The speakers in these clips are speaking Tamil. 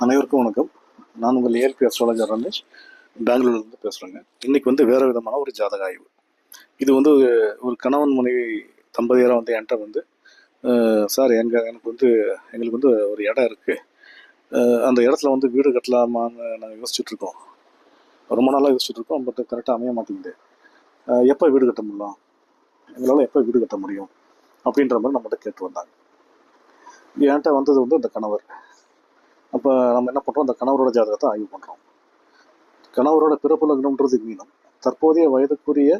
அனைவருக்கும் வணக்கம். நான் உங்கள் ஏஎல்பி அஸ்ட்ராலஜர் ரமேஷ், பெங்களூர்லேருந்து பேசுகிறேங்க. இன்றைக்கி வேறு விதமான ஒரு ஜாதக ஆய்வு. இது ஒரு கணவன் மனைவி தம்பதியராக என்கிட்ட சார் எங்களுக்கு ஒரு இடம் இருக்குது, அந்த இடத்துல வீடு கட்டலாமான்னு நாங்கள் யோசிச்சுட்ருக்கோம். ரொம்ப நாளாக யோசிச்சுட்ருக்கோம். பட் கரெக்டாக அமைய மாட்டேங்குது. எப்போ வீடு கட்ட முடியலாம், எங்களால் எப்போ வீடு கட்ட முடியும் அப்படின்ற மாதிரி நம்மகிட்ட கேட்டு வந்தாங்க. என்கிட்ட வந்தது இந்த கணவர். அப்போ நம்ம என்ன பண்ணுறோம், அந்த கணவரோட ஜாதகத்தை ஆய்வு பண்ணுறோம். கணவரோட பிறப்பு லக்னம்ன்றது மீனம். தற்போதைய வயதுக்குரிய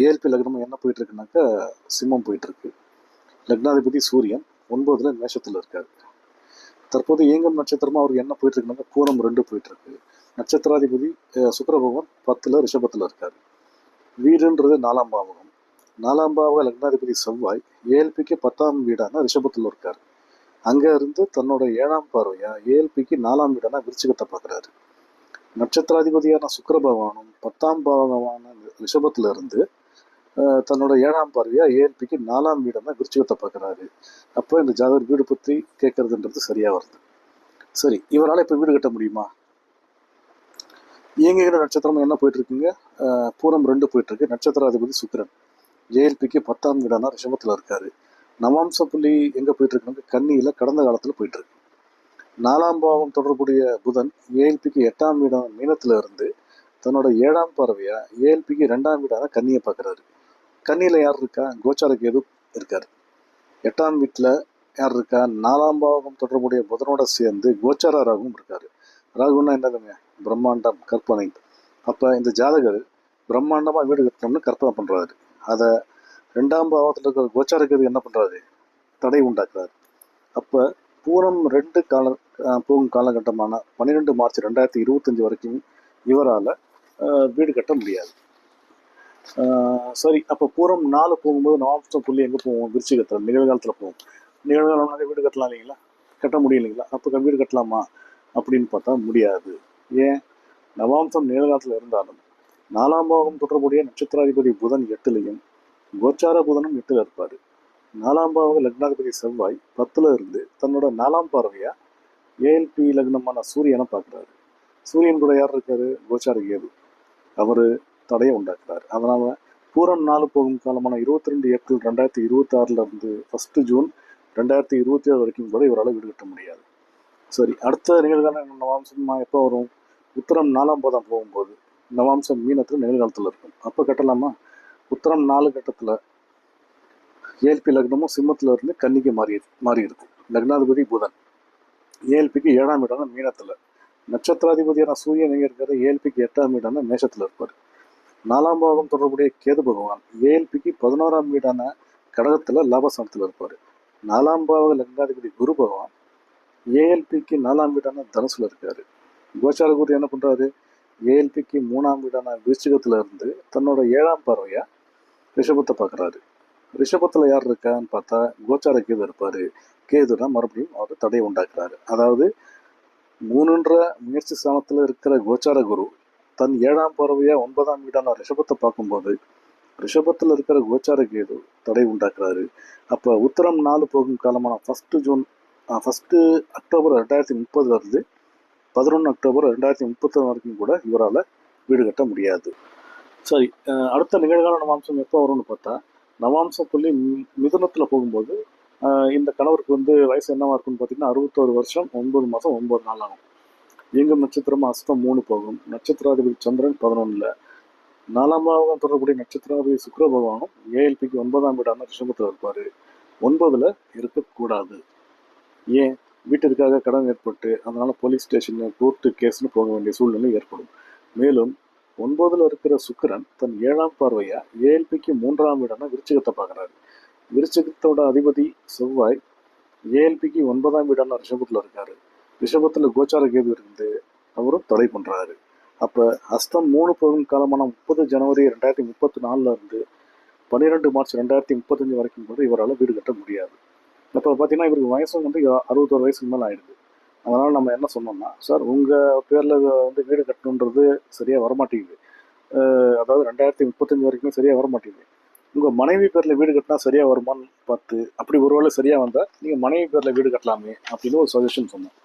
ஏஎல்பி லக்னம் என்ன போயிட்டுருக்குனாக்கா சிம்மம் போயிட்டுருக்கு. லக்னாதிபதி சூரியன் 9ல் மேஷத்தில் இருக்கார். தற்போது இயங்கும் நட்சத்திரமாக அவருக்கு என்ன போயிட்டுருக்குனாக்கா பூரம் 2 போயிட்டுருக்கு. நட்சத்திராதிபதி சுக்கிர பகவான் 10ல் ரிஷபத்தில் இருக்கார். வீடுன்றது 4ஆம் பாவகம். 4ஆம் பாவக லக்னாதிபதி செவ்வாய் ஏஎல்பிக்கு 10ஆம் வீடான ரிஷபத்தில் இருக்கார். அங்கே இருந்து தன்னோட 7ஆம் பார்வையாக ஏஎல்பிக்கு 4ஆம் வீடான விருச்சிகத்தை பார்க்குறாரு. நட்சத்திராதிபதியான சுக்கிர பகவானும் 10ஆம் பாவகமான ரிஷபத்தில் இருந்து தன்னோட 7ஆம் பார்வையாக ஏஎல்பிக்கு 4ஆம் வீடான விருச்சிகத்தை பார்க்குறாரு. அப்போ இந்த ஜாதகர் வீடு பற்றி கேட்கறதுன்றது சரியாக வருது. சரி, இவரால் இப்போ வீடு கட்ட முடியுமா? இயங்குகிற நட்சத்திரம் என்ன போயிட்டுருக்குங்க, பூரம் 2 போயிட்டுருக்கு. நட்சத்திராதிபதி சுக்கிரன் ஏஎல்பிக்கு 10ஆம் வீடான ரிஷபத்தில் இருக்காரு. நவாம்ச புள்ளி எங்கே போயிட்டுருக்குனாக்க கன்னியில் கடந்த காலத்தில் போயிட்டுருக்கு. 4ஆம் பாவம் தொடர்புடைய புதன் ஏஎல்பிக்கு 8ஆம் வீடான மீனத்தில் இருந்து தன்னோட 7ஆம் பார்வையாக ஏஎல்பிக்கு 2ஆம் வீடான கன்னியை பார்க்குறாரு. கன்னியில் யார் இருக்கா? கோச்சார கேது இருக்கார். 8ஆம் வீட்டில் யார் இருக்கா? 4ஆம் பாவம் தொடர்புடைய புதனோட சேர்ந்து கோச்சார ராகுவும் இருக்கார். ராகுன்னா என்னதுங்க? பிரம்மாண்டம், கற்பனை. அப்போ இந்த ஜாதகர் பிரம்மாண்டமாக வீடு கட்டணும்னு கற்பனை பண்ணுறாரு. அதை 2ஆம் பாவத்தில் இருக்கிற கோச்சார கேது என்ன பண்ணுறாரு? தடை உண்டாக்குறாரு. அப்போ பூரம் 2 போகும் காலகட்டமான 12 மார்ச் 2025 வரைக்கும் இவரால் வீடு கட்ட முடியாது. சரி, அப்போ பூரம் 4 போகும்போது நவாம்ச புள்ளி எங்கே போவோம்? விருச்சிகத்தில், நிகழ்காலத்தில் போவோம். நிகழ்காலம்னாலே வீடு கட்டலாம் இல்லைங்களா? கட்ட முடியும் இல்லைங்களா? அப்போ வீடு கட்டலாமா அப்படின்னு பார்த்தா முடியாது. ஏன்? நவாம்சம் நிகழ்காலத்தில் இருந்தாலும் 4ஆம் பாவம் தொடர்புடைய நட்சத்திராதிபதி புதன் 8லையும் கோச்சார புதனும் 8ல் இருப்பார். 4ஆம் பாவக லக்னாதிபதி செவ்வாய் 10ல் இருந்து தன்னோட 4ஆம் பார்வையாக ஏஎல்பி லக்னமான சூரியனை பார்க்குறாரு. சூரியன் கூட யார் இருக்காரு? கோச்சார கேது. அவர் தடையை உண்டாக்குறாரு. அதனால் பூரம் 4 போகும் காலமான 22 ஏப்ரல் 2026 1 ஜூன் 2027 வரைக்கும் கூட இவரால் வீடு கட்ட முடியாது. சரி, அடுத்த நிகழ்கால நவாம்சம் எப்போ வரும்? உத்தரம் 4ஆம் பாதம் போகும்போது நவாம்சம் மீனத்தில் நிகழ்காலத்தில் இருக்கும். அப்போ கட்டலாமா? உத்தரம் 4 கட்டத்தில் ஏஎல்பி லக்னமும் சிம்மத்தில் இருந்து கன்னிக்கு மாறி இருக்கும். லக்னாதிபதி புதன் ஏஎல்பிக்கு 7ஆம் வீடான மீனத்தில், நட்சத்திராதிபதியான சூரியன் எங்கே இருக்காரு? ஏஎல்பிக்கு 8ஆம் வீடான மேஷத்தில் இருப்பார். 4ஆம் பாவம் தொடர்புடைய கேது பகவான் ஏஎல்பிக்கு 11ஆம் வீடான கடகத்தில் லாபஸ்தானத்தில் இருப்பார். 4ஆம் பாவக லக்னாதிபதி குரு பகவான் ஏஎல்பிக்கு 4ஆம் வீடான தனுசுல இருக்காரு. கோச்சார குரு என்ன பண்ணுறாரு? ஏஎல்பிக்கு 3ஆம் வீடான விருச்சிகத்தில் இருந்து தன்னோட 7ஆம் பார்வையாக ரிஷபத்தை பார்க்குறாரு. ரிஷபத்தில் யார் இருக்கான்னு பார்த்தா கோச்சார கேது இருப்பார். கேதுனா மறுபடியும் அவர் தடையை உண்டாக்குறாரு. அதாவது 3ன்ற முயற்சி ஸ்தானத்தில் இருக்கிற கோச்சார குரு தன் 7ஆம் பார்வையாக 9ஆம் வீடான ரிஷபத்தை பார்க்கும்போது ரிஷபத்தில் இருக்கிற கோச்சார கேது தடை உண்டாக்குறாரு. அப்போ உத்தரம் 4 போகும் காலமான 1 அக்டோபர் 2030 11 அக்டோபர் 2030 வரைக்கும் கூட இவரால் வீடு கட்ட முடியாது. சரி, அடுத்த நிகழ்கால நவாம்சம் எப்போ வரும்னு பார்த்தா நவாம்ச புள்ளி மிதுனத்தில் போகும்போது இந்த கணவருக்கு வயசு என்னவா இருக்குன்னு பார்த்தீங்கன்னா 61 வருஷம் 9 மாதம் 9 நாள் ஆகும். இயங்கும் நட்சத்திரம் அஸ்தம் 3 போகும். நட்சத்திராதிபதி சந்திரன் 11ல். 4ஆம் பாவம் தொடர்புடைய நட்சத்திராதிபதி சுக்கிர பகவானும் ஏஎல்பிக்கு 9ஆம் வீடான ரிஷபத்தில் இருப்பார். 9ல் இருக்கக்கூடாது. ஏன்? வீட்டிற்காக கடன் ஏற்பட்டு அதனால் போலீஸ் ஸ்டேஷனு, கோர்ட்டு, கேஸ்னு போக வேண்டிய சூழ்நிலை ஏற்படும். மேலும் 9ல் இருக்கிற சுக்கிரன் தன் 7ஆம் பார்வையாக ஏஎல்பிக்கு 3ஆம் வீடான விருச்சிகத்தை பார்க்குறாரு. விருச்சிகத்தோட அதிபதி செவ்வாய் ஏஎல்பிக்கு 9ஆம் வீடான ரிஷபத்தில் இருக்காரு. ரிஷபத்தில் கோச்சார கேது இருந்து அவரும் தடை பண்ணுறாரு. அப்போ அஸ்தம் 3 போகும் காலமான 30 ஜனவரி 2034 12 மார்ச் 2035 வரைக்கும் கூட இவரால் வீடு கட்ட முடியாது. அப்போ பார்த்தீங்கன்னா இவருக்கு வயசும் 61 வயசுக்கு மேலே ஆயிடுது. அதனால் நம்ம என்ன சொன்னோம்னா, சார் உங்கள் பேரில் வீடு கட்டணுன்றது சரியாக வரமாட்டேங்குது, அதாவது 2035 வரைக்குமே சரியாக வரமாட்டேங்குது. உங்கள் மனைவி பேரில் வீடு கட்டினா சரியாக வருமானு பார்த்து, அப்படி ஒருவேளை சரியாக வந்தால் நீங்கள் மனைவி பேரில் வீடு கட்டலாமே அப்படின்னு ஒரு சஜஷன் சொன்னோம்.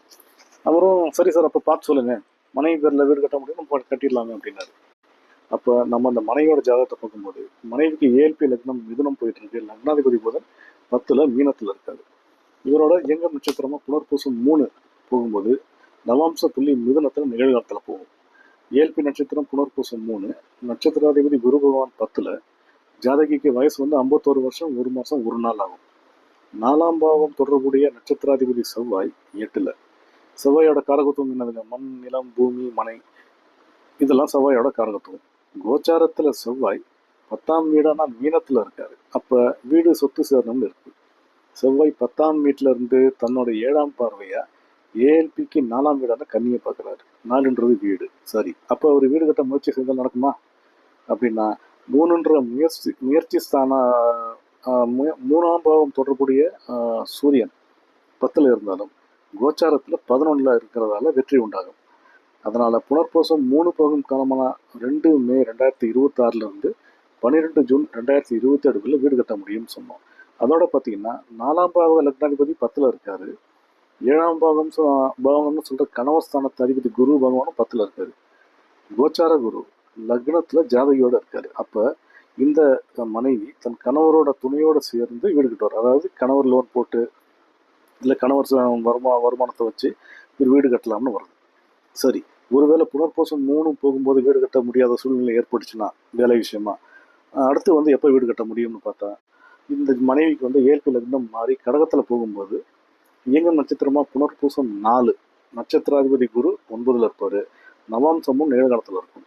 அவரும் சரி சார் அப்போ பார்த்து சொல்லுங்கள், மனைவி பேரில் வீடு கட்ட முடியும், நம்ம கட்டிடலாமே அப்படின்னாரு. அப்போ நம்ம அந்த மனைவியோட ஜாதகத்தை பார்க்கும்போது மனைவிக்கு ஏஎல்பி லக்னம் மிதுனம் போயிட்டு இருக்கு, லக்னாதிபதி புதன் 10ல் மீனத்தில் இருக்காது. இவரோட இயங்க நட்சத்திரமா புனர்பூசம் 3 போகும்போது நவாம்ச புள்ளி மிதுனத்தில் நிகழ்காலத்தில் போகும். ஏஎல்பி நட்சத்திரம் புனர்பூசம் 3, நட்சத்திராதிபதி குரு பகவான் 10ல், ஜாதகிக்கு வயசு வந்து 51 வருஷம் 1 மாதம் 1 நாள் ஆகும். 4ஆம் பாவம் தொடர்புடைய நட்சத்திராதிபதி செவ்வாய் 8ல். செவ்வாயோட காரகத்துவம் என்னதுங்க? மண், நிலம், பூமி, மனை, இதெல்லாம் செவ்வாயோட காரகத்துவம். கோச்சாரத்தில் செவ்வாய் 10ஆம் வீடானா மீனத்தில் இருக்காரு. அப்போ வீடு சொத்து சேரணும்னு இருக்கு. செவ்வாய் 10ஆம் வீட்டில இருந்து தன்னோட 7ஆம் பார்வையா ஏஎல்பிக்கு 4ஆம் வீடான கன்னியை பார்க்குறாரு. 4ன்றது வீடு. சரி, அப்போ அவர் வீடு கட்ட முயற்சி செய்தால் நடக்குமா அப்படின்னா, 3ன்ற முயற்சி ஸ்தான 3ஆம் பாவம் தொடர்புடைய சூரியன் 10ல் இருந்தாலும் கோச்சாரத்தில் 11ல் இருக்கிறதால வெற்றி உண்டாகும். அதனால் புனர்பூசம் 3 போகும் காலமான 2 மே 2026 12 ஜூன் 2027 வீடு கட்ட முடியும்னு சொன்னோம். அதோட பார்த்தீங்கன்னா 4ஆம் பாவ லக்னாதிபதி 10ல் இருக்காரு. 7ஆம் பாவம்னு சொல்கிற கணவர் ஸ்தானத்து அதிபதி குரு பகவானும் 10ல் இருக்காரு. கோச்சார குரு லக்னத்தில் ஜாதகியோடு இருக்காரு. அப்போ இந்த மனைவி தன் கணவரோட துணையோடு சேர்ந்து வீடு கட்டுவார். அதாவது கணவர் லோன் போட்டு இல்லை கணவர் வருமானத்தை வச்சு ஒரு வீடு கட்டலாம்னு வருது. சரி, ஒருவேளை புனர்பூசம் 3 போகும்போது வீடு கட்ட முடியாத சூழ்நிலை ஏற்பட்டுச்சுன்னா வேலை விஷயமா, அடுத்து வந்து எப்போ வீடு கட்ட முடியும்னு பார்த்தா, இந்த மனைவிக்கு வந்து ஏஎல்பி லக்னம் மாறி கடகத்தில் போகும்போது இயங்கும் நட்சத்திரமா புனர்பூசம் 4, நட்சத்திராதிபதி குரு 9ல் இருப்பார். நவாம்சமும் நிகழ்காலத்தில் இருக்கும்.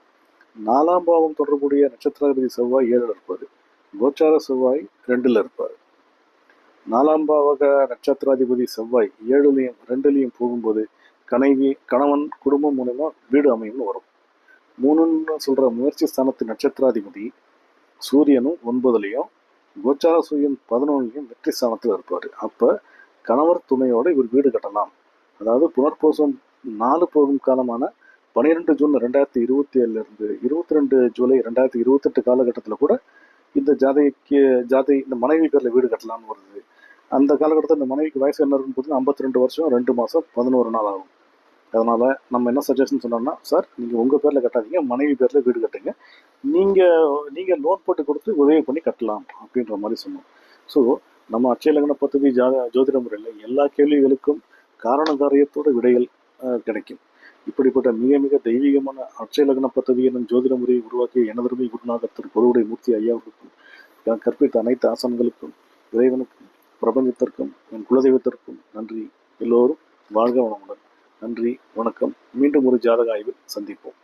4ஆம் பாவம் தொடர்புடைய நட்சத்திராதிபதி செவ்வாய் 7ல் இருப்பார். கோச்சார செவ்வாய் 2ல் இருப்பார். 4ஆம் பாவக நட்சத்திராதிபதி செவ்வாய் 7லையும் 2லையும் போகும்போது கணவன் குடும்பம் மூலமா வீடு அமையும்னு வரும். 3ன்னு சொல்ற முயற்சி ஸ்தானத்து நட்சத்திராதிபதி சூரியனும் 9லையும், கோச்சார சூரியன் 11லையும் வெற்றி ஸ்தானத்தில் இருப்பார். அப்போ கணவர் துணையோட இவர் வீடு கட்டலாம். அதாவது புனர்பூசம் 4 போகும் காலமான 12 ஜூன் 2027 22 ஜூலை 2028 காலகட்டத்தில் கூட இந்த இந்த மனைவி பேரில் வீடு கட்டலாம்னு வருது. அந்த காலகட்டத்தில் இந்த மனைவிக்கு வயசு என்ன இருக்குன்னு பார்த்தீங்கன்னா 52 வருஷம் 2 மாதம் 11 நாள் ஆகும். அதனால் நம்ம என்ன சஜஷன் சொன்னோம்னா, சார் நீங்கள் உங்கள் பேரில் கட்டாதீங்க, மனைவி பேரில் வீடு கட்டுங்க, நீங்கள் லோன் போட்டு கொடுத்து உதவி பண்ணி கட்டலாம் அப்படின்ற மாதிரி சொன்னோம். ஸோ நம்ம அட்சய லக்ன பദ്ധதி ஜோதிட முறையில் எல்லா கேள்விகளுக்கும் காரண காரியத்தோட விடைகள் கிடைக்கும். இப்படிப்பட்ட மிக மிக தெய்வீகமான அட்சய லக்ன பദ്ധதி என்னும் ஜோதிட முறையை உருவாக்கிய எனதருமை குருநாதர் திரு பொருவுடை மூர்த்தி ஐயாவுக்கும் கற்பித்த அனைத்து ஆசனங்களுக்கும் இறைவனுக்கும் பிரபஞ்சத்திற்கும் என் குலதெய்வத்திற்கும் நன்றி. எல்லோரும் வாழ்க வளமுடன். நன்றி, வணக்கம். மீண்டும் ஒரு ஜாதக ஆய்வில் சந்திப்போம்.